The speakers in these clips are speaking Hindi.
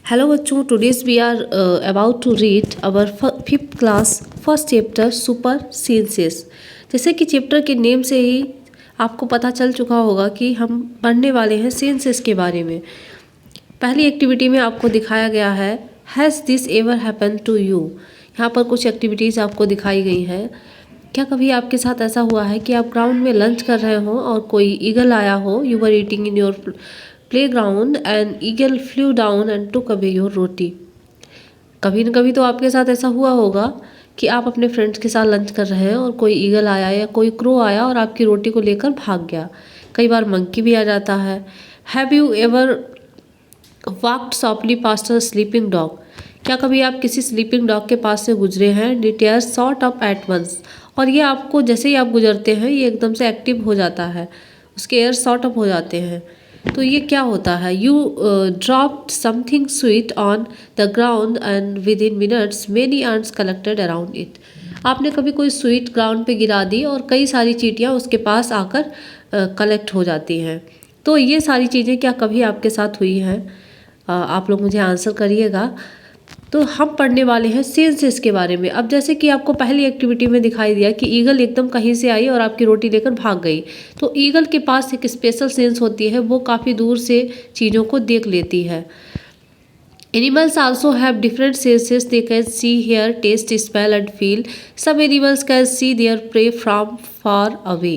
हेलो बच्चों, today's we are about to read our fifth class first chapter super senses. जैसे कि चैप्टर के नेम से ही आपको पता चल चुका होगा कि हम पढ़ने वाले हैं सेंसेस के बारे में। पहली एक्टिविटी में आपको दिखाया गया है has this ever happen to you. यहाँ पर कुछ एक्टिविटीज़ आपको दिखाई गई हैं। क्या कभी आपके साथ ऐसा हुआ है कि आप ग्राउंड में लंच कर रहे हो और कोई ईगल आया हो, you were eating in your playground and eagle flew down and took away your roti. कभी न कभी तो आपके साथ ऐसा हुआ होगा कि आप अपने फ्रेंड्स के साथ लंच कर रहे हैं और कोई ईगल आया या कोई क्रो आया और आपकी रोटी को लेकर भाग गया। कई बार मंकी भी आ जाता है। Have you ever walked softly past a sleeping dog. क्या कभी आप किसी स्लीपिंग डॉग के पास से गुजरे हैं? डिटेयर्स सॉर्ट अप एट वंस, और ये आपको जैसे ही आप गुजरते हैं ये एकदम से एक्टिव हो जाता है, उसके एयर सॉर्ट अप हो जाते हैं। तो ये क्या होता है? You dropped something sweet on the ground and with in minutes many ants collected around it. आपने कभी कोई स्वीट ग्राउंड पे गिरा दी और कई सारी चींटियाँ उसके पास आकर कलेक्ट हो जाती हैं। तो ये सारी चीज़ें क्या कभी आपके साथ हुई हैं? आप लोग मुझे आंसर करिएगा। तो हम पढ़ने वाले हैं सेंसेस के बारे में। अब जैसे कि आपको पहली एक्टिविटी में दिखाई दिया कि ईगल एकदम कहीं से आई और आपकी रोटी लेकर भाग गई। तो ईगल के पास एक स्पेशल सेंस होती है, वो काफ़ी दूर से चीज़ों को देख लेती है। Animals also have different senses. They can see, hear, taste, smell and feel. Some animals can see their prey from far away.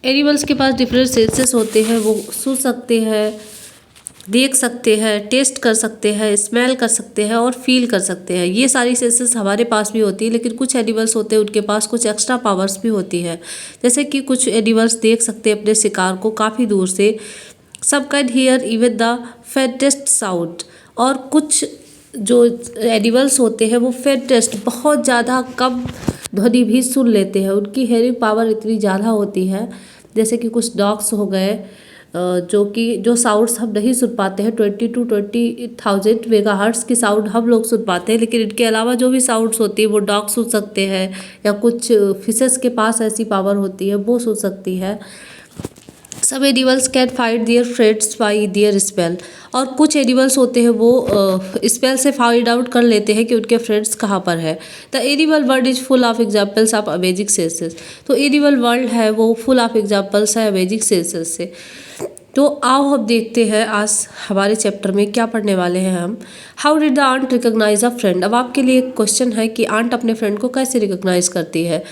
Animals के पास डिफरेंट सेंसेस होते हैं। वो सुन सकते हैं, देख सकते हैं, टेस्ट कर सकते हैं, स्मेल कर सकते हैं और फील कर सकते हैं। ये सारी सेंसेस हमारे पास भी होती है, लेकिन कुछ एनिमल्स होते हैं उनके पास कुछ एक्स्ट्रा पावर्स भी होती है। जैसे कि कुछ एनिमल्स देख सकते हैं अपने शिकार को काफ़ी दूर से। सब can hear even the faintest sound, और कुछ जो एनिमल्स होते हैं वो फेंटेस्ट बहुत ज़्यादा कम ध्वनि भी सुन लेते हैं। उनकी हेयरिंग पावर इतनी ज़्यादा होती है। जैसे कि कुछ डॉग्स हो गए जो साउंड्स हम नहीं सुन पाते हैं, 20 to 20,000 मेगाहर्ट्ज़ की साउंड हम लोग सुन पाते हैं, लेकिन इनके अलावा जो भी साउंड्स होती है वो डॉग सुन सकते हैं, या कुछ फिशेस के पास ऐसी पावर होती है वो सुन सकती है। सब animals can find their friends by there spell, और कुछ एनिमल्स होते हैं वो स्पेल से फाइंड आउट कर लेते हैं कि उनके फ्रेंड्स कहाँ पर है। The animal world is full of examples of amazing senses. तो एनिमल वर्ल्ड है वो फुल ऑफ एग्जाम्पल्स है अमेजिंग सेंसेस से। तो आओ हम देखते हैं आज हमारे चैप्टर में क्या पढ़ने वाले हैं हम। How did the ant recognise a friend. अब आपके लिए एक क्वेश्चन है कि आंट अपने फ्रेंड को कैसे रिकॉग्नाइज करती है।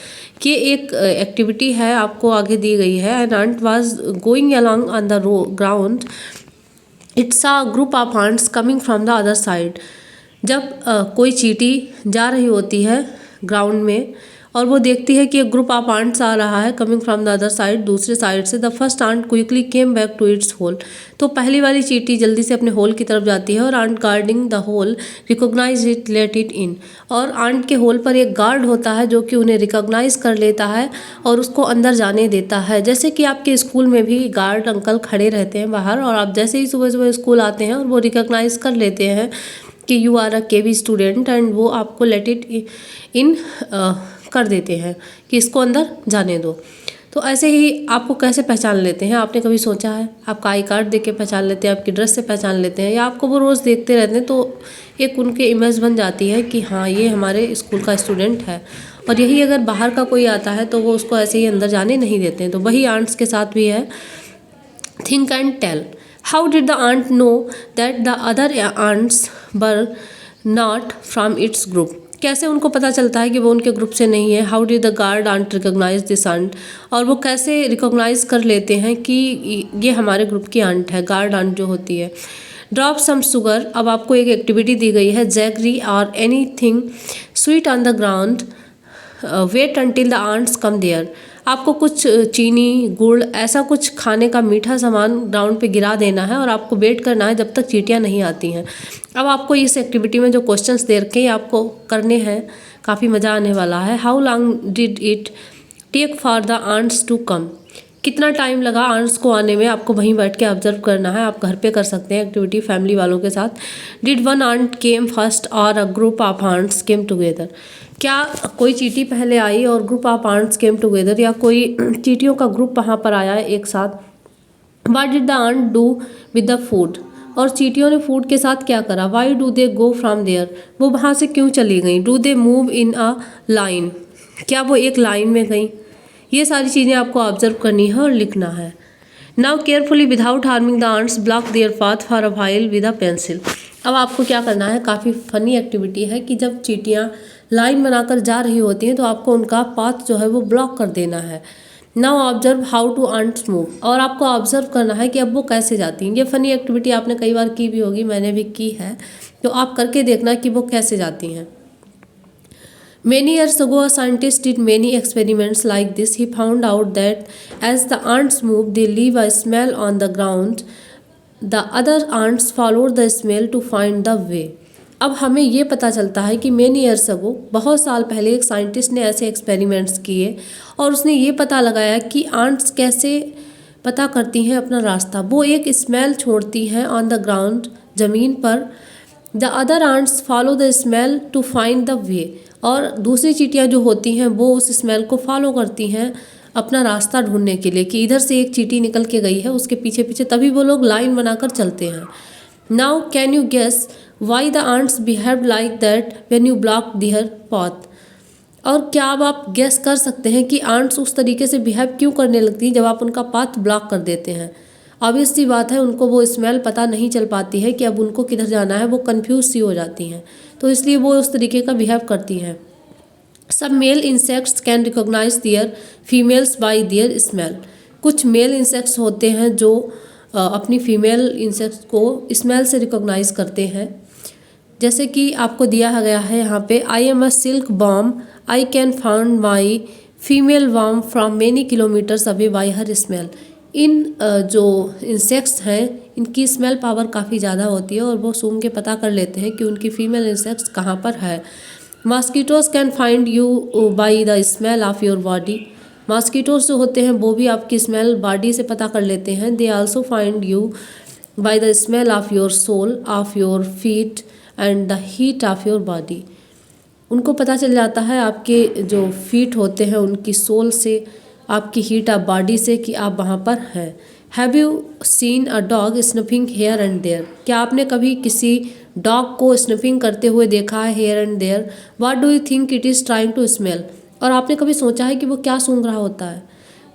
कि एक एक्टिविटी है आपको आगे दी गई है। An ant was going along on the ground, it's a group of ants coming from the other side. जब कोई चींटी जा रही होती है ग्राउंड में और वो देखती है कि एक ग्रुप ऑफ आंट्स आ रहा है coming from the other side, दूसरे साइड से। The first ant quickly came back to its hole. तो पहली वाली चींटी जल्दी से अपने होल की तरफ जाती है और ant guarding the hole recognise it let it in. और आंट के होल पर एक गार्ड होता है जो कि उन्हें रिकॉग्नाइज कर लेता है और उसको अंदर जाने देता है। जैसे कि आपके स्कूल में भी गार्ड अंकल खड़े रहते हैं बाहर, और आप जैसे ही सुबह सुबह स्कूल आते हैं और वो रिकॉग्नाइज कर लेते हैं कि you are a KV student, and वो आपको लेट इट इन कर देते हैं कि इसको अंदर जाने दो। तो ऐसे ही आपको कैसे पहचान लेते हैं? आपने कभी सोचा है? आपका आई कार्ड देख के पहचान लेते हैं, आपकी ड्रेस से पहचान लेते हैं, या आपको वो रोज़ देखते रहते हैं तो एक उनके इमेज बन जाती है कि हाँ ये हमारे स्कूल का स्टूडेंट है। और यही अगर बाहर का कोई आता है तो वो उसको ऐसे ही अंदर जाने नहीं देते हैं। तो वही आंट्स के साथ भी है। Think and tell. How did the ant know that the other ants were not from its group. कैसे उनको पता चलता है कि वो उनके ग्रुप से नहीं है? How did the guard ant recognise this ant. और वो कैसे रिकॉग्नाइज कर लेते हैं कि ये हमारे ग्रुप की आंट है, गार्ड आंट जो होती है। Drop some sugar. अब आपको एक एक्टिविटी दी गई है, जैगरी और anything sweet on the ground, wait until the ants come there. आपको कुछ चीनी, गुड़, ऐसा कुछ खाने का मीठा सामान ग्राउंड पे गिरा देना है और आपको वेट करना है जब तक चींटियाँ नहीं आती हैं। अब आपको इस एक्टिविटी में जो क्वेश्चंस दे रखे हैं आपको करने हैं, काफ़ी मज़ा आने वाला है। How long did it take for the ants to come. कितना टाइम लगा आंट्स को आने में? आपको वहीं बैठ के ऑब्जर्व करना है। आप घर पे कर सकते हैं एक्टिविटी फैमिली वालों के साथ। Did one ant came first और a group of ants came together. क्या कोई चींटी पहले आई और group of ants came together, या कोई चींटियों का ग्रुप वहाँ पर आया है एक साथ। What did the ant do with the food. और चींटियों ने फूड के साथ क्या करा? Why do they go from there? वो वहाँ से क्यों चली गई? Do they move in a line? क्या वो एक लाइन में गई? ये सारी चीज़ें आपको ऑब्जर्व करनी है और लिखना है। Now carefully without harming the ants block their path for a while with a pencil. अब आपको क्या करना है, काफ़ी फनी एक्टिविटी है कि जब चींटियाँ लाइन बनाकर जा रही होती हैं तो आपको उनका पाथ जो है वो ब्लॉक कर देना है। Now observe how two ants move, और आपको ऑब्जर्व करना है कि अब वो कैसे जाती हैं। ये फनी एक्टिविटी आपने कई बार की भी होगी, मैंने भी की है, तो आप करके देखना कि वो कैसे जाती हैं। Many years ago, a scientist did many experiments like this. He found out that as the ants move, they leave a smell on the ground. The other ants followed the smell to find the way. अब हमें ये पता चलता है कि many years ago, बहुत साल पहले एक साइंटिस्ट ने ऐसे एक्सपेरिमेंट्स किए और उसने ये पता लगाया कि आंट्स कैसे पता करती हैं अपना रास्ता। वो एक स्मेल छोड़ती हैं ऑन द ग्राउंड, ज़मीन पर। The other ants follow the smell to find the way, और दूसरी चींटियाँ जो होती हैं वो उस स्मेल को फॉलो करती हैं अपना रास्ता ढूंढने के लिए कि इधर से एक चींटी निकल के गई है, उसके पीछे पीछे, तभी वो लोग लाइन बनाकर चलते हैं। Now can you guess why the ants behave like that when you block their path? और क्या अब आप गेस कर सकते हैं कि आंट्स उस तरीके से बिहेव क्यों करने लगती हैं जब आप उनका पाथ ब्लॉक कर देते हैं? ऑब्वियस सी बात है, उनको वो स्मेल पता नहीं चल पाती है कि अब उनको किधर जाना है, वो कंफ्यूज सी हो जाती हैं, तो इसलिए वो उस तरीके का बिहेव करती हैं। सब male insects can recognise their females by their smell. कुछ मेल इंसेक्ट्स होते हैं जो अपनी फीमेल इंसेक्ट्स को स्मेल से रिकॉग्नाइज करते हैं। जैसे कि आपको दिया गया है यहाँ पे, I am a silk worm, I can found my female worm from many kilometres away by her smell. इन जो इंसेक्ट्स हैं इनकी स्मेल पावर काफ़ी ज़्यादा होती है और वो सूंघ के पता कर लेते हैं कि उनकी फीमेल इंसेक्ट्स कहाँ पर है। Mosquitoes can find you by the smell of your body. Mosquitoes जो होते हैं वो भी आपकी स्मेल बॉडी से पता कर लेते हैं। They also find you by the smell of your sole, of your feet and the heat of your body. उनको पता चल जाता है आपके जो फीट होते हैं उनकी सोल से, आपकी हीट ऑफ बॉडी से, कि आप वहाँ पर हैं। Have you seen a dog sniffing here and there? क्या आपने कभी किसी डॉग को स्निफिंग करते हुए देखा है here and there? What do you think it is trying to smell? और आपने कभी सोचा है कि वो क्या सूंघ रहा होता है?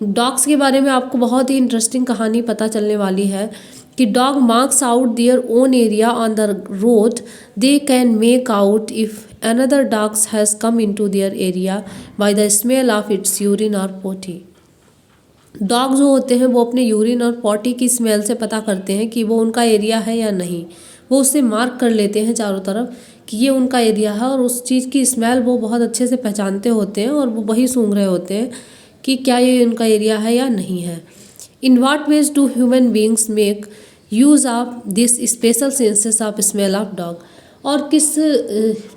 डॉग्स के बारे में आपको बहुत ही इंटरेस्टिंग कहानी पता चलने वाली है कि dog marks out their own area on the road. They can make out if another dogs has come into their area by the smell of its urine और पोटी। डॉग जो होते हैं वो अपने यूरिन और पॉटी की स्मेल से पता करते हैं कि वो उनका एरिया है या नहीं। वो उससे मार्क कर लेते हैं चारों तरफ कि ये उनका एरिया है, और उस चीज़ की स्मेल वो बहुत अच्छे से पहचानते होते हैं और वो वही सूंघ रहे होते हैं कि क्या ये उनका एरिया है या नहीं है। In what ways do human beings make use of this special senses of smell of dog? और किस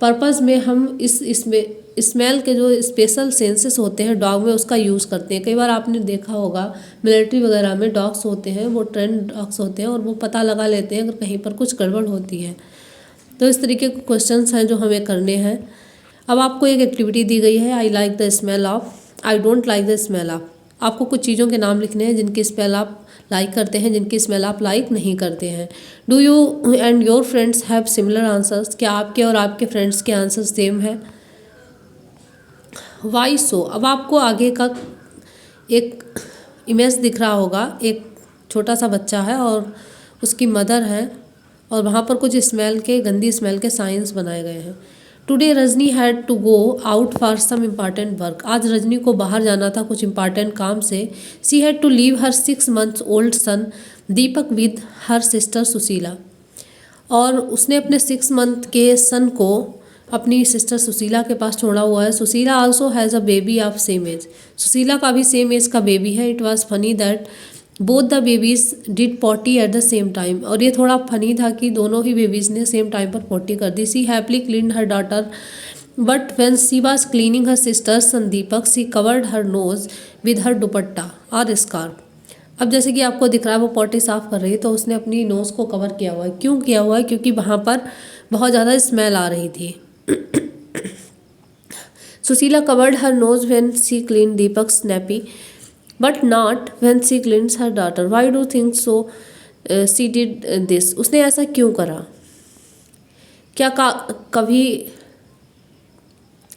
पर्पज़ में हम इसमें स्मेल के जो स्पेशल सेंसेस होते हैं डॉग में उसका यूज़ करते हैं? कई बार आपने देखा होगा मिलिट्री वगैरह में डॉग्स होते हैं, वो ट्रेंड डॉग्स होते हैं और वो पता लगा लेते हैं अगर कहीं पर कुछ गड़बड़ होती है। तो इस तरीके के क्वेश्चंस हैं जो हमें करने हैं। अब आपको एक एक्टिविटी दी गई है, I like the smell of, I don't like the smell of. आपको कुछ चीज़ों के नाम लिखने हैं जिनकी स्मेल आप लाइक करते हैं, जिनकी स्मेल आप लाइक नहीं करते हैं। Do you and your friends have similar answers? क्या आपके और आपके फ्रेंड्स के आंसर्स सेम है? वाई सो? अब आपको आगे का एक इमेज दिख रहा होगा, एक छोटा सा बच्चा है और उसकी मदर है और वहाँ पर कुछ स्मेल के, गंदी स्मेल के साइंस बनाए गए हैं। Today Rajni had to go out for some important work. आज रजनी को बाहर जाना था कुछ इम्पॉर्टेंट काम से। She had to leave her 6 months old son Deepak with her sister Sushila. और उसने अपने 6 month के सन को अपनी सिस्टर सुशीला के पास छोड़ा हुआ है। Sushila also has a baby of same age. Sushila का भी सेम एज का बेबी है। It was funny that both the babies did potty at the same time. और ये थोड़ा फनी था कि दोनों ही बेबीज़ ने सेम टाइम पर पॉटी कर दी। She happily cleaned her daughter but when she was cleaning her sister son Deepak she covered her nose with her दुपट्टा और स्कार्फ। अब जैसे कि आपको दिख रहा है वो पॉटी साफ़ कर रही है तो उसने अपनी नोज़ को कवर किया हुआ है। क्यों किया हुआ है? क्योंकि वहाँ पर बहुत ज़्यादा स्मेल आ रही थी। Sushila covered her knows when she clean Deepak snappy but not when she cleans her daughter. Why do think so? She did this, उसने ऐसा क्यों करा। क्या कभी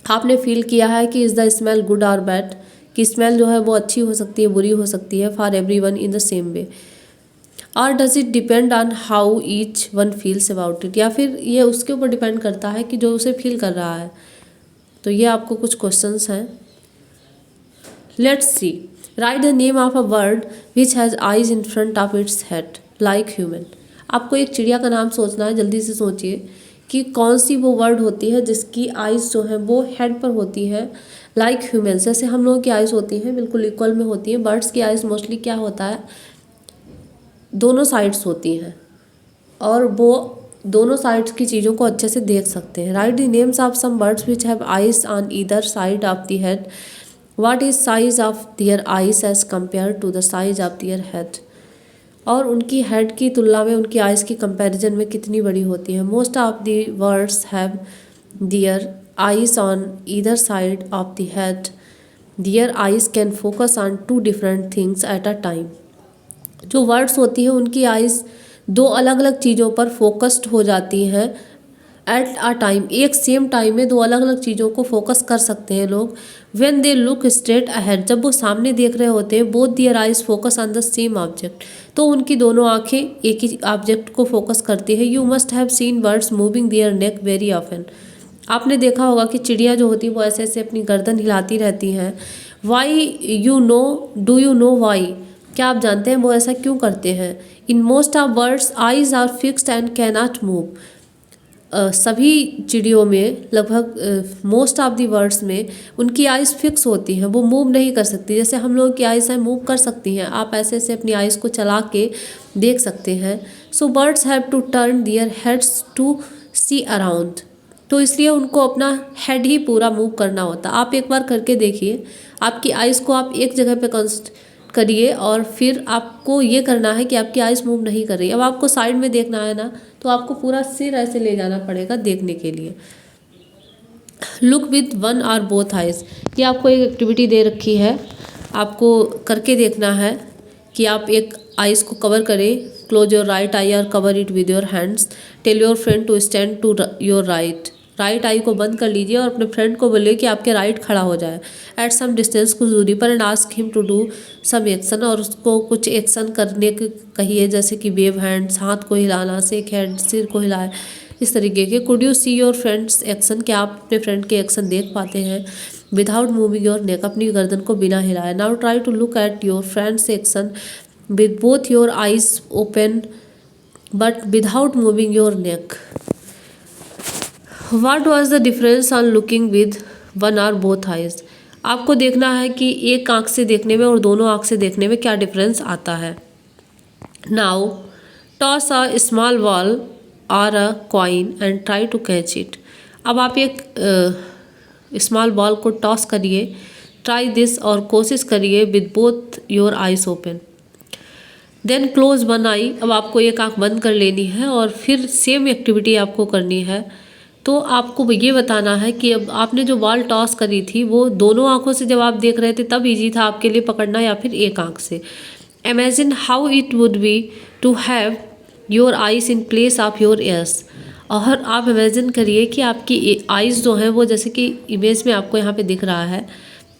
आपने फील किया है कि इज़ द स्मेल गुड और बैड, कि स्मेल जो है वो अच्छी हो सकती है, बुरी हो सकती है, for everyone in the same way, और does it depend on how each one feels about it, या फिर ये उसके ऊपर डिपेंड करता है कि जो उसे फील कर रहा है। तो ये आपको कुछ क्वेश्चंस हैं। Let's see, right the name of a bird which has eyes in front of its head like human. आपको एक चिड़िया का नाम सोचना है, जल्दी से सोचिए कि कौन सी वो वर्ड होती है जिसकी आइज़ जो है वो हेड पर होती है लाइक ह्यूमन, जैसे हम लोगों की आइज़ होती हैं बिल्कुल इक्वल में होती हैं। बर्ड्स की आइज़ मोस्टली क्या होता है, दोनों साइड्स होती हैं और वो दोनों साइड्स की चीज़ों को अच्छे से देख सकते हैं। Write the names of some birds which have eyes on either side of the head, what is size of their eyes as compare to the size of their head, और उनकी हेड की तुलना में उनकी आइज़ की कंपैरिजन में कितनी बड़ी होती है। Most of the birds have their eyes on either side of the head, their eyes can focus on two different things at a time. जो वर्ड्स होती हैं उनकी आइज़ दो अलग अलग चीज़ों पर फोकस्ड हो जाती हैं एट अ टाइम, एक सेम टाइम में दो अलग अलग चीज़ों को फोकस कर सकते हैं लोग। When they look straight ahead, जब वो सामने देख रहे होते हैं, both their eyes focus on the same object, तो उनकी दोनों आंखें एक ही ऑब्जेक्ट को फोकस करती है। You must have seen birds moving their neck very often. आपने देखा होगा कि चिड़िया जो होती है वो ऐसे ऐसे अपनी गर्दन हिलाती रहती हैं। Why you know, do you know why, क्या आप जानते हैं वो ऐसा क्यों करते हैं। In most of birds eyes are fixed and can not move. सभी चिड़ियों में लगभग मोस्ट ऑफ दी बर्ड्स में उनकी आइज़ फिक्स होती हैं, वो मूव नहीं कर सकती। जैसे हम लोगों की आइज़ हैं मूव कर सकती हैं, आप ऐसे ऐसे अपनी आइज़ को चला के देख सकते हैं। So birds have to turn their heads to see around, तो इसलिए उनको अपना हेड ही पूरा मूव करना होता। आप एक बार करके देखिए, आपकी आइज़ को आप एक जगह पे करिए और फिर आपको ये करना है कि आपकी आइज़ मूव नहीं कर रही। अब आपको साइड में देखना है ना, तो आपको पूरा सिर ऐसे ले जाना पड़ेगा देखने के लिए। लुक विद वन और बोथ आइज़, ये आपको एक एक्टिविटी दे रखी है, आपको करके देखना है कि आप एक आइज़ को कवर करें। क्लोज योर राइट आई और cover it with your hands. Tell your friend to stand to your right, right eye को बंद कर लीजिए और अपने फ्रेंड को बोलिए कि आपके राइट खड़ा हो जाए एट सम डिस्टेंस, कुछ दूरी पर, and ask him to do some action, और उसको कुछ एक्शन करने के कहिए, जैसे कि वेव हैंड्स, हाथ को हिलाना, शेक हैंड, सिर को हिलाए, इस तरीके के। Could you see your friend's action, क्या आप अपने फ्रेंड के एक्शन देख पाते हैं। विदाउट मूविंग योर नेक, अपनी गर्दन को बिना हिलाए। Now try to look at your friend's action with both your eyes open but without moving your neck. What was the difference on looking with one or both eyes? आपको देखना है कि एक आँख से देखने में और दोनों आँख से देखने में क्या डिफरेंस आता है। Now toss a small ball or a coin and try to catch it. अब आप एक स्मॉल बॉल को टॉस करिए, ट्राई दिस, और कोशिश करिए with both your eyes open. Then close one eye, अब आपको एक आँख बंद कर लेनी है और फिर सेम एक्टिविटी आपको करनी है। तो आपको ये बताना है कि अब आपने जो बॉल टॉस करी थी वो दोनों आंखों से जब आप देख रहे थे तब इजी था आपके लिए पकड़ना, या फिर एक आंख से। Imagine how it would be to have your eyes in place of your ears, और आप इमेजिन करिए कि आपकी आइज़ जो हैं वो, जैसे कि इमेज में आपको यहाँ पे दिख रहा है,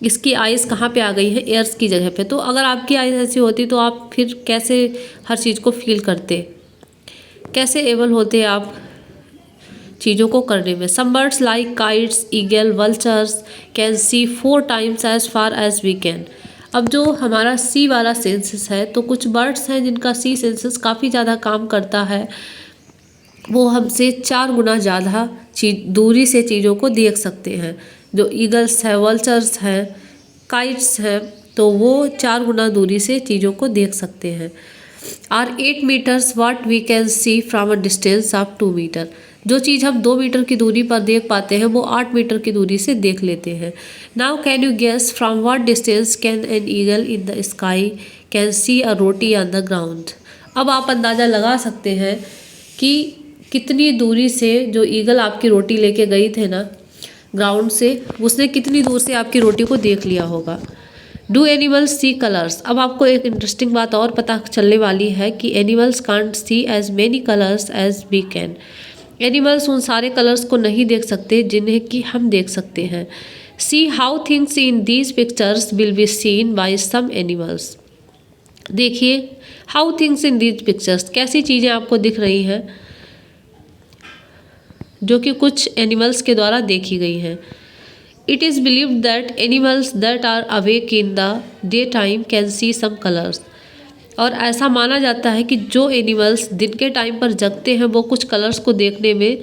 इसकी आइज़ कहाँ पे आ गई है, ईयर्स की जगह पे। तो अगर आपकी आइज़ ऐसी होती तो आप फिर कैसे हर चीज़ को फील करते, कैसे एबल होते आप चीज़ों को करने में। Some birds like kites, eagle, vultures can see 4 times as far as we can. अब जो हमारा सी वाला सेंसेस है, तो कुछ बर्ड्स हैं जिनका सी सेंसेस काफ़ी ज़्यादा काम करता है, वो हमसे 4 गुना ज़्यादा दूरी से चीज़ों को देख सकते हैं। जो ईगल्स है, वल्चर्स हैं, काइट्स हैं, तो वो 4 गुना दूरी से चीज़ों को देख सकते हैं। Or 8 meters what we can see from a distance of 2 meter। जो चीज़ हम 2 मीटर की दूरी पर देख पाते हैं वो 8 मीटर की दूरी से देख लेते हैं। Now can you guess from what distance can an eagle in the sky can see a roti on the ground. अब आप अंदाज़ा लगा सकते हैं कि कितनी दूरी से जो ईगल आपकी रोटी लेके गई थे ना ग्राउंड से, उसने कितनी दूर से आपकी रोटी को देख लिया होगा। Do animals see colours. अब आपको एक इंटरेस्टिंग बात और पता चलने वाली है कि animals can't see as many colours as we can. Animals उन सारे कलर्स को नहीं देख सकते जिन्हें कि हम देख सकते हैं। See how things in these pictures will be seen by some animals. देखिए how things in these pictures, कैसी चीज़ें आपको दिख रही हैं जो कि कुछ एनिमल्स के द्वारा देखी गई हैं। It is believed that animals that are awake in the day time can see some colours. और ऐसा माना जाता है कि जो एनिमल्स दिन के टाइम पर जगते हैं वो कुछ कलर्स को देखने में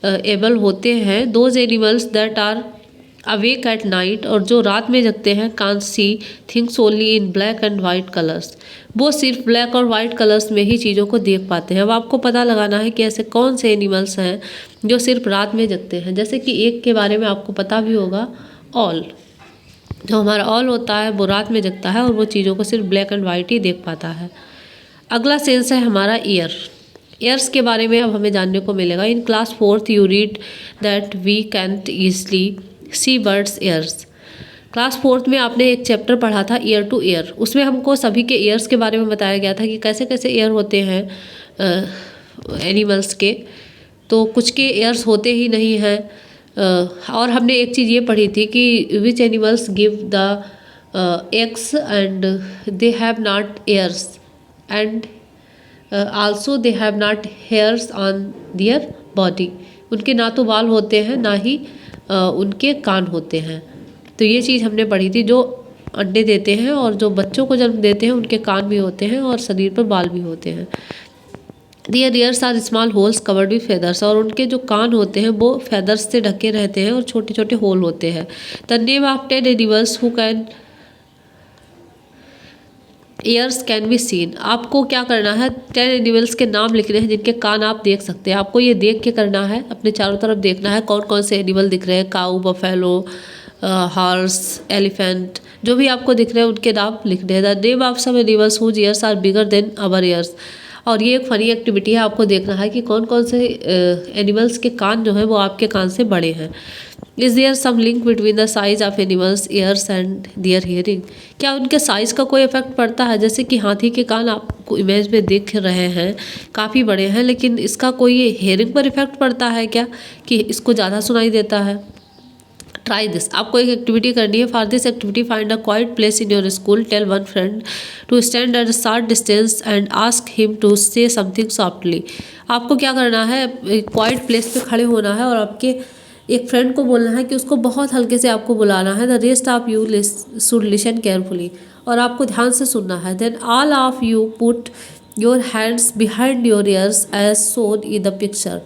एबल होते हैं। Those animals that are awake at night, और जो रात में जगते हैं, can't see things only in black and white colours. वो सिर्फ ब्लैक और वाइट कलर्स में ही चीज़ों को देख पाते हैं। अब आपको पता लगाना है कि ऐसे कौन से एनिमल्स हैं जो सिर्फ रात में जगते हैं। जैसे कि एक के बारे में आपको पता भी होगा, ऑल। जो हमारा ऑल होता है वो रात में जगता है और वो चीज़ों को सिर्फ ब्लैक एंड वाइट ही देख पाता है। अगला सेंस है हमारा ईयर। ईयर्स के बारे में अब हमें जानने को मिलेगा। In class 4th you read that we can't easily see birds' ears. Class 4th में आपने एक चैप्टर पढ़ा था ईयर टू ईयर। उसमें हमको सभी के ईयर्स के बारे में बताया गया था कि कैसे कैसे ईयर होते हैं एनिमल्स के। तो कुछ के ईयर्स होते ही नहीं हैं। और हमने एक चीज़ ये पढ़ी थी कि which animals give the eggs and they have not years and also they have not hairs on their body. उनके ना तो बाल होते हैं ना ही उनके कान होते हैं। तो ये चीज़ हमने पढ़ी थी। जो अंडे देते हैं और जो बच्चों को जन्म देते हैं उनके कान भी होते हैं और शरीर पर बाल भी होते हैं। Their ears are small holes covered with feathers, और उनके जो कान होते हैं वो फेदर्स से ढके रहते हैं और छोटे छोटे होल होते हैं। The name of 10 animals who can years can be seen. आपको क्या करना है, 10 एनिमल्स के नाम लिखने हैं जिनके कान आप देख सकते हैं। आपको ये देख के करना है, अपने चारों तरफ देखना है कौन कौन से एनिमल दिख रहे हैं। काऊ, बफेलो, हॉर्स, एलिफेंट, जो भी आपको दिख रहे हैं उनके नाम लिखने हैं। The name of some animals whose ears are bigger than our ears. और ये एक फनी एक्टिविटी है, आपको देखना है कि कौन कौन से एनिमल्स के कान जो है वो आपके कान से बड़े हैं। Is there some link between the size of animals' ears and their hearing. क्या उनके साइज़ का कोई इफेक्ट पड़ता है? जैसे कि हाथी के कान आपको इमेज में देख रहे हैं काफ़ी बड़े हैं, लेकिन इसका कोई हियरिंग पर इफेक्ट पड़ता है क्या कि इसको ज़्यादा सुनाई देता है? Try this. आपको एक एक्टिविटी करनी है। For this activity find a quiet place in your school, tell one friend to stand at a short distance and ask him to say something softly. आपको क्या करना है, क्वाइट प्लेस पे खड़े होना है और आपके एक फ्रेंड को बोलना है कि उसको बहुत हल्के से आपको बुलाना है। The rest of you should listen carefully, और आपको ध्यान से सुनना है। Then all of you put your hands behind your ears as shown in the picture.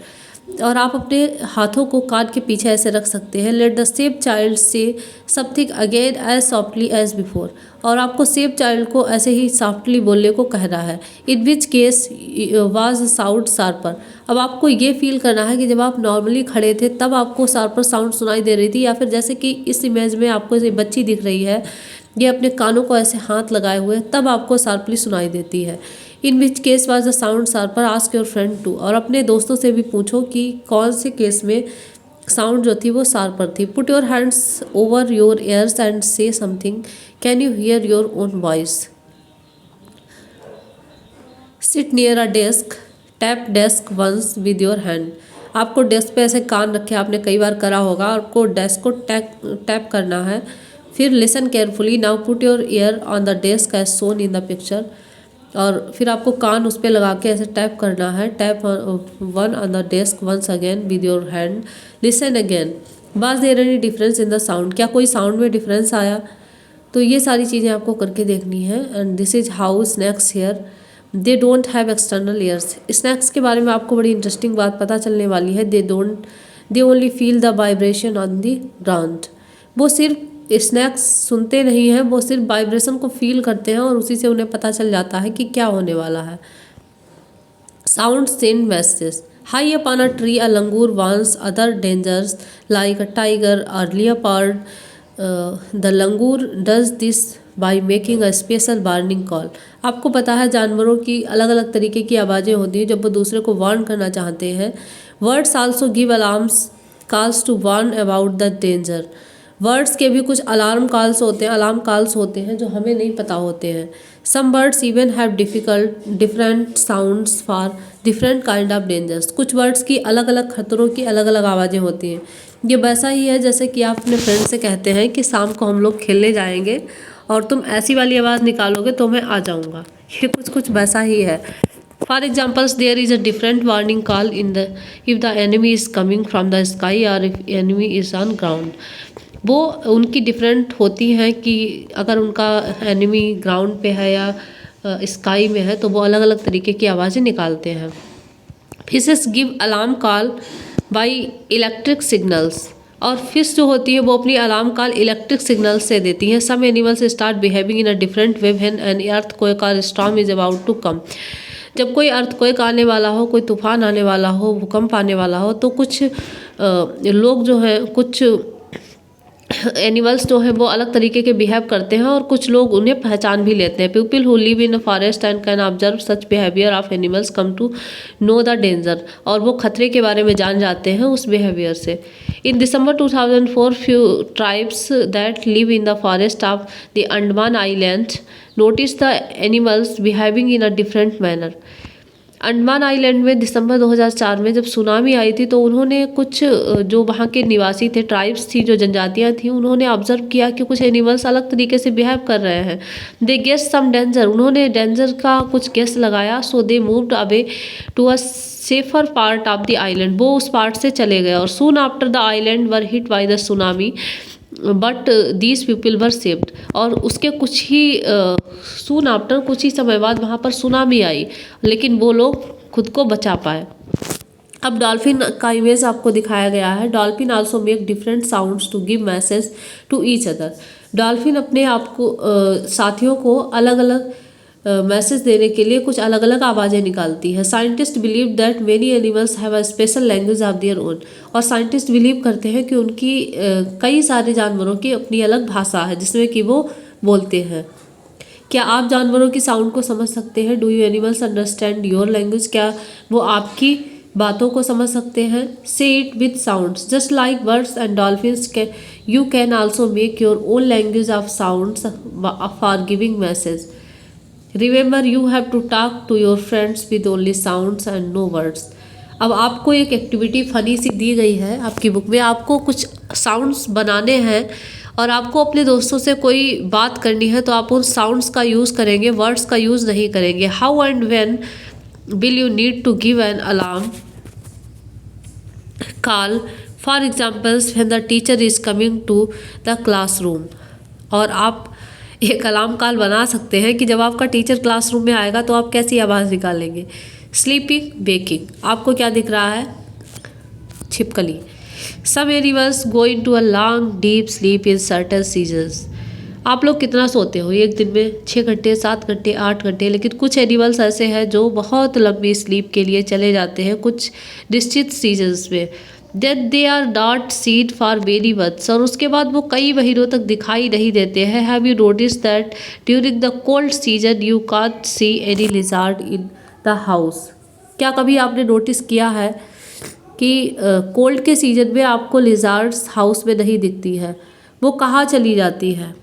और आप अपने हाथों को कान के पीछे ऐसे रख सकते हैं। Let the same child say something again as softly as before, और आपको सेम चाइल्ड को ऐसे ही सॉफ्टली बोलने को कहना है। In which case was sound sharper. अब आपको ये फील करना है कि जब आप नॉर्मली खड़े थे तब आपको शार्पर साउंड सुनाई दे रही थी, या फिर जैसे कि इस इमेज में आपको ये बच्ची दिख रही है, ये अपने कानों को ऐसे हाथ लगाए हुए तब आपको शार्पली सुनाई देती है। In which case was the sound sharper, ask your friend too. और अपने दोस्तों से भी पूछो कि कौन से केस में साउंड जो थी वो शार्पर थी। Put your hands over your ears and say something, can you hear your own voice. Sit near a desk, tap desk once with your hand. आपको डेस्क पे ऐसे कान रखे, आपने कई बार करा होगा। आपको डेस्क को टैप करना है। फिर listen carefully, now put your ear on the desk as shown in the picture. और फिर आपको कान उस पर लगा के ऐसे टैप करना है। Tap one on the desk once again with your hand, listen again, was there any difference in the sound. क्या कोई साउंड में डिफरेंस आया? तो ये सारी चीज़ें आपको करके देखनी है। And this is how snakes hear they don't have external ears. Snakes के बारे में आपको बड़ी इंटरेस्टिंग बात पता चलने वाली है। They only feel the vibration on the ground. वो सिर्फ स्नैक्स सुनते नहीं हैं, वो सिर्फ वाइब्रेशन को फील करते हैं और उसी से उन्हें पता चल जाता है कि क्या होने वाला है। Sound send message. High up on a tree a langur warns other dangers like a tiger और leopard. The langur does this by making a special warning call. आपको पता है जानवरों की अलग अलग तरीके की आवाज़ें होती हैं जब वो दूसरे को वार्न करना चाहते हैं। Birds also give alarms calls to warn about the danger. Birds के भी कुछ अलार्म कॉल्स होते हैं, अलार्म कॉल्स होते हैं जो हमें नहीं पता होते हैं। Some birds even have different sounds for different kind of dangers. कुछ वर्ड्स की अलग अलग खतरों की अलग अलग आवाज़ें होती हैं। ये वैसा ही है जैसे कि आप अपने फ्रेंड से कहते हैं कि शाम को हम लोग खेलने जाएंगे और तुम ऐसी वाली आवाज़ निकालोगे तो मैं आ जाऊँगा। ये कुछ कुछ वैसा ही है। For examples, there is a different warning call in the if the enemy is coming from the sky और if enemy is on ground. वो उनकी डिफरेंट होती हैं कि अगर उनका एनिमी ग्राउंड पे है या स्काई में है तो वो अलग अलग तरीके की आवाज़ें निकालते हैं। Fishes give alarm call by electric signals. और फिश जो होती है वो अपनी अलार्म कॉल इलेक्ट्रिक सिग्नल्स से देती हैं। Some animals start behaving in a different way when an earthquake और storm is about to come. जब कोई अर्थक्वेक आने वाला हो, कोई तूफान आने वाला हो, भूकंप आने वाला हो, तो कुछ लोग जो हैं, कुछ एनिमल्स जो है वो अलग तरीके के बिहेव करते हैं और कुछ लोग उन्हें पहचान भी लेते हैं। People who live in a forest and can observe such behaviour of animals come to know the danger. और वो खतरे के बारे में जान जाते हैं उस बिहेवियर से। इन दिसंबर 2004 few tribes that live in the forest of the Andaman island notice the animals behaving in a different manner. Andaman island में दिसंबर 2004 में जब सुनामी आई थी तो उन्होंने कुछ जो वहाँ के निवासी थे, ट्राइब्स थी, जो जनजातियाँ थी, उन्होंने ऑब्जर्व किया कि कुछ एनिमल्स अलग तरीके से बिहेव कर रहे हैं। दे गेस सम डेंजर, उन्होंने डेंजर का कुछ गेस लगाया। So they moved away to a safer part of the island, वो उस पार्ट से चले गए। और soon after the island were hit by the tsunami but these people were saved. और उसके कुछ ही सून आफ्टर, कुछ ही समय बाद वहाँ पर सुनामी आई, लेकिन वो लोग खुद को बचा पाए। अब डॉल्फिन का इमेज आपको दिखाया गया है। Dolphin also make different sounds to give message to each other. Dolphin अपने आप को साथियों को अलग अलग मैसेज देने के लिए कुछ अलग अलग आवाज़ें निकालती है। Scientist believe that many animals have a special language of their own. और साइंटिस्ट बिलीव करते हैं कि उनकी कई सारे जानवरों की अपनी अलग भाषा है जिसमें कि वो बोलते हैं। क्या आप जानवरों की साउंड को समझ सकते हैं? Do you animals understand your language? क्या वो आपकी बातों को समझ सकते हैं? Say it with sounds just like birds and dolphins can you can also make your own language of sounds for giving message. Remember you have to talk to your friends with only sounds and no words. अब आपको एक एक्टिविटी फनी सी दी गई है आपकी बुक में। आपको कुछ साउंड्स बनाने हैं और आपको अपने दोस्तों से कोई बात करनी है तो आप उन साउंड्स का यूज़ करेंगे, वर्ड्स का यूज़ नहीं करेंगे। How and when will you need to give an alarm call, for examples when the teacher is coming to the classroom. और आप एक अलार्म कॉल बना सकते हैं कि जब आपका टीचर क्लासरूम में आएगा तो आप कैसी आवाज़ निकालेंगे। स्लीपिंग, वेकिंग, आपको क्या दिख रहा है? छिपकली। Some animals go into a long deep sleep in certain seasons. आप लोग कितना सोते हो एक दिन में? 6 घंटे, 7 घंटे, 8 घंटे। लेकिन कुछ एनिमल्स ऐसे हैं जो बहुत लंबी स्लीप के लिए चले जाते हैं कुछ निश्चित सीजन्स में। Then they are not seen for many months. और उसके बाद वो कई महीनों तक दिखाई नहीं देते हैं। Have you notice that during the cold season you can't see any lizard in the house? क्या कभी आपने नोटिस किया है कि कोल्ड के सीजन में आपको लिजार्ड्स हाउस में नहीं दिखती है, वो कहाँ चली जाती है?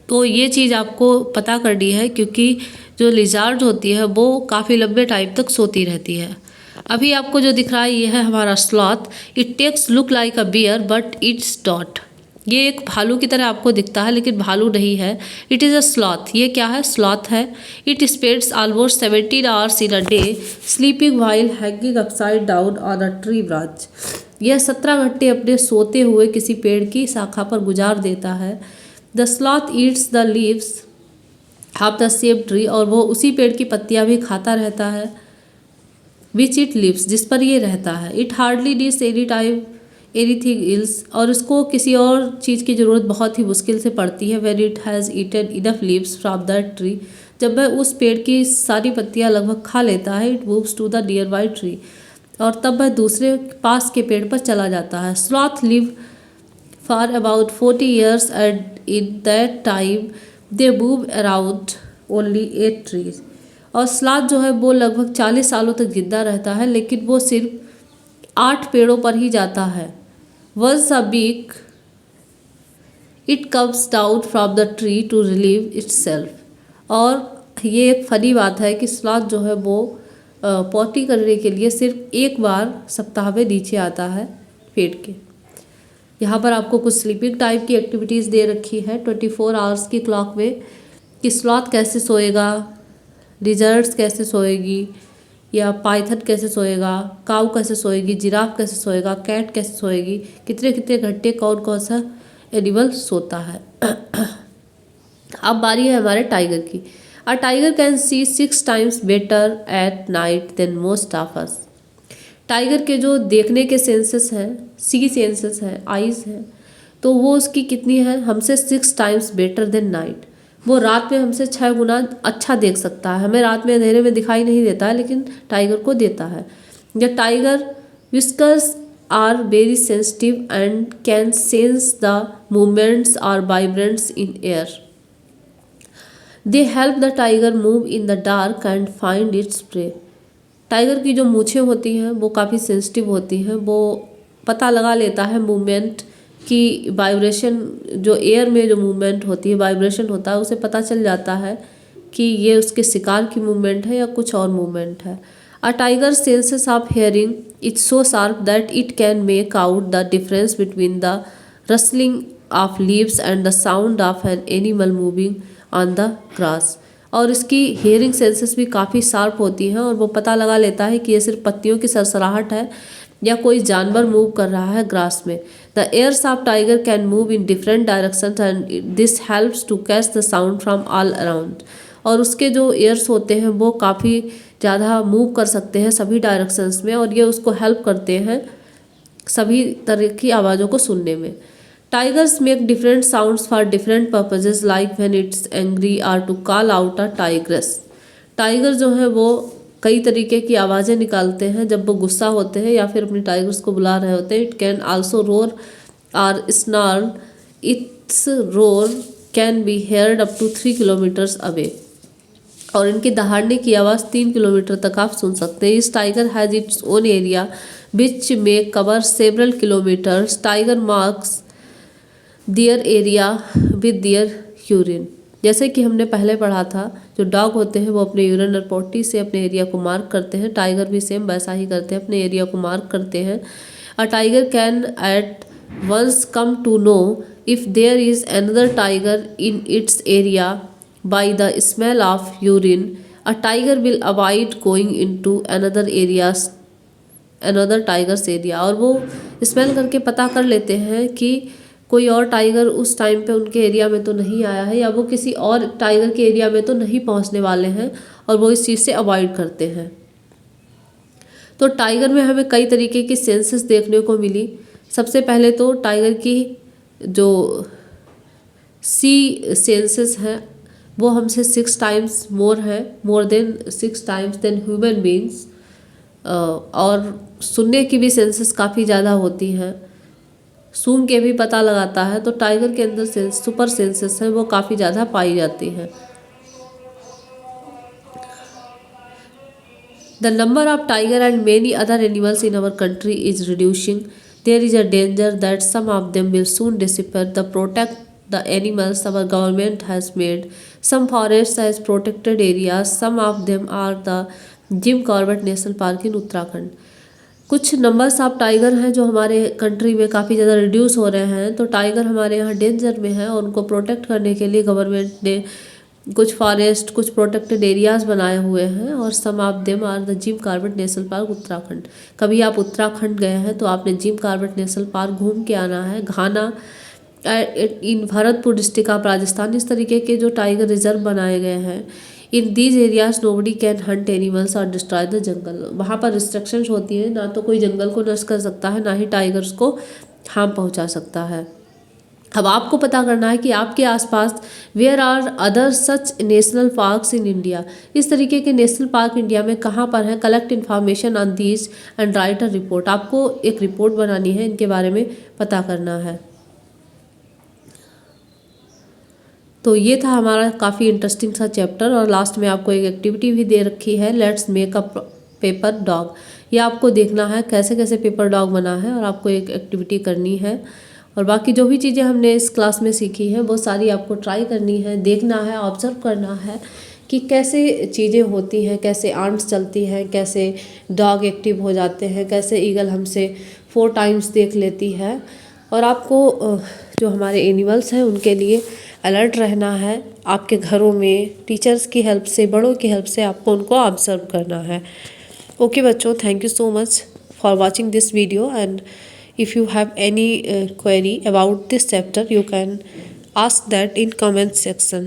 तो ये चीज़ आपको पता करनी है क्योंकि जो लिजार्ड होती है वो काफ़ी लंबे टाइम तक सोती रहती है। अभी आपको जो दिख रहा है ये है हमारा sloth. It takes look like a bear but it's not. ये एक भालू की तरह आपको दिखता है लेकिन भालू नहीं है। It is a sloth. ये क्या है? स्लॉथ है। It spends almost 17 hours in a day sleeping while hanging upside down on a tree branch. यह 17 घंटे अपने सोते हुए किसी पेड़ की शाखा पर गुजार देता है। The sloth eats the leaves of the same tree. और वो उसी पेड़ की पत्तियां भी खाता रहता है। विच इट लिव्स, जिस पर ये रहता है। It hardly needs any time anything else. और उसको किसी और चीज़ की ज़रूरत बहुत ही मुश्किल से पड़ती है। When it has eaten enough leaves from that tree, जब वह उस पेड़ की सारी पत्तियां लगभग खा लेता है, it moves to the nearby tree, और तब वह दूसरे पास के पेड़ पर चला जाता है। Sloth live for about 40 years and in that time they move around only 8 trees। और स्लॉथ जो है वो लगभग 40 सालों तक जिंदा रहता है लेकिन वो सिर्फ 8 पेड़ों पर ही जाता है। Once a week it comes down from the tree to relieve itself. और ये एक फनी बात है कि स्लॉथ जो है वो पॉटी करने के लिए सिर्फ एक बार सप्ताह में नीचे आता है पेड़ के। यहाँ पर आपको कुछ स्लीपिंग टाइप की एक्टिविटीज़ दे रखी है 24 आवर्स की क्लॉक में, कि स्लॉथ कैसे सोएगा, लिजर्ड्स कैसे सोएगी, या पाइथन कैसे सोएगा, काऊ कैसे सोएगी, जिराफ कैसे सोएगा, कैट कैसे सोएगी, कितने कितने घंटे कौन कौन सा एनिमल सोता है। अब बारी है हमारे टाइगर की। A tiger can see 6 times better at night than most of us. Tiger के जो देखने के सेंसेस हैं, सी सेंसेस हैं, आईज हैं, तो वो उसकी कितनी है, हमसे 6 टाइम्स बेटर देन नाइट। वो रात में हमसे 6 गुना अच्छा देख सकता है। हमें रात में अंधेरे में दिखाई नहीं देता है, लेकिन टाइगर को देता है। The tiger whiskers are very sensitive and can sense the movements or vibrations in air. They help the tiger move in the dark and find its prey. Tiger की जो मूछें होती हैं वो काफ़ी सेंसिटिव होती हैं, वो पता लगा लेता है मूवमेंट की, वाइब्रेशन, जो एयर में जो मूवमेंट होती है, वाइब्रेशन होता है, उसे पता चल जाता है कि ये उसके शिकार की मूवमेंट है या कुछ और मूवमेंट है। A tiger senses of hearing it's so sharp that it can make out the difference between the rustling of leaves and the sound of an animal moving on the grass. और इसकी हेयरिंग सेंसेस भी काफ़ी शार्प होती हैं और वो पता लगा लेता है कि ये सिर्फ पत्तियों की सरसराहट है या कोई जानवर मूव कर रहा है ग्रास में। The ears of tiger can move in different directions and this helps to catch the sound from all around. और उसके जो एयर्स होते हैं वो काफ़ी ज़्यादा मूव कर सकते हैं सभी डायरेक्शंस में, और ये उसको हेल्प करते हैं सभी तरह की आवाज़ों को सुनने में। Tigers make different sounds for different purposes like when it's angry or to call out a tigress. Tiger जो है वो कई तरीके की आवाज़ें निकालते हैं जब वो गुस्सा होते हैं या फिर अपने टाइगर्स को बुला रहे होते हैं। It can also roar or snarl. Its roar can be heard up to 3 kilometres away. और इनके दहाड़ने की आवाज़ 3 किलोमीटर तक आप सुन सकते हैं। इस tiger has its own area which may cover several kilometres. Tiger marks their area with their urine. जैसे कि हमने पहले पढ़ा था, जो डॉग होते हैं वो अपने यूरिन और पोटी से अपने एरिया को मार्क करते हैं। टाइगर भी सेम वैसा ही करते हैं, अपने एरिया को मार्क करते हैं। A tiger can at once come to know if there is another tiger in its area by the smell of urine. A tiger will avoid going into another areas another tiger's area. और वो स्मेल करके पता कर लेते हैं कि कोई और टाइगर उस टाइम पे उनके एरिया में तो नहीं आया है, या वो किसी और टाइगर के एरिया में तो नहीं पहुंचने वाले हैं, और वो इस चीज़ से अवॉइड करते हैं। तो टाइगर में हमें कई तरीके की सेंसेस देखने को मिली। सबसे पहले तो टाइगर की जो सी सेंसेस हैं वो हमसे 6 टाइम्स मोर है, more than 6 times than human beings. और सुनने की भी सेंसेस काफ़ी ज़्यादा होती हैं, सूंघ के भी पता लगाता है। तो टाइगर के अंदर सुपर सेंसेस हैं वो काफ़ी ज़्यादा पाई जाती हैं। The number of tiger and many other animals in our country is reducing. There is a danger that some of them will soon disappear. To protect the animals our government has made some forest as protected areas. Some of them are the Jim Corbett national park in Uttarakhand. कुछ नंबर्स ऑफ टाइगर हैं जो हमारे कंट्री में काफ़ी ज़्यादा रिड्यूस हो रहे हैं। तो टाइगर हमारे यहाँ डेंजर में है, और उनको प्रोटेक्ट करने के लिए गवर्नमेंट ने कुछ फॉरेस्ट, कुछ प्रोटेक्टेड एरियाज़ बनाए हुए हैं। और some of them are the Jim Corbett national Park Uttarakhand. कभी आप उत्तराखंड गए हैं तो आपने जिम कॉर्बेट नेशनल पार्क घूम के आना है। घाना इन भरतपुर डिस्ट्रिक्ट ऑफ राजस्थान, इस तरीके के जो टाइगर रिजर्व बनाए गए हैं। In these areas nobody can Hunt animals और डिस्ट्रॉय द जंगल। वहाँ पर रिस्ट्रिक्शंस होती हैं, ना तो कोई जंगल को नष्ट कर सकता है, ना ही टाइगर्स को हार्म पहुँचा सकता है। अब आपको पता करना है कि आपके आसपास where are other such national parks in India. इस तरीके के नेशनल पार्क इंडिया में कहाँ पर हैं। Collect information on these and right a report. आपको एक रिपोर्ट बनानी है, इनके बारे में पता करना है। तो ये था हमारा काफ़ी इंटरेस्टिंग सा चैप्टर, और लास्ट में आपको एक एक्टिविटी भी दे रखी है, let's make a paper dog. ये आपको देखना है कैसे कैसे पेपर डॉग बना है, और आपको एक एक्टिविटी करनी है। और बाकी जो भी चीज़ें हमने इस क्लास में सीखी हैं वो सारी आपको ट्राई करनी है, देखना है, ऑब्जर्व करना है कि कैसे चीज़ें होती हैं, कैसे आंट्स चलती हैं, कैसे डॉग एक्टिव हो जाते हैं, कैसे ईगल हमसे 4 टाइम्स देख लेती है। और आपको जो हमारे एनिमल्स हैं उनके लिए अलर्ट रहना है। आपके घरों में टीचर्स की हेल्प से, बड़ों की हेल्प से आपको उनको ऑब्जर्व करना है। ओके बच्चों, thank you so much for watching this video, and if you have any query about this chapter you can ask that in comment section.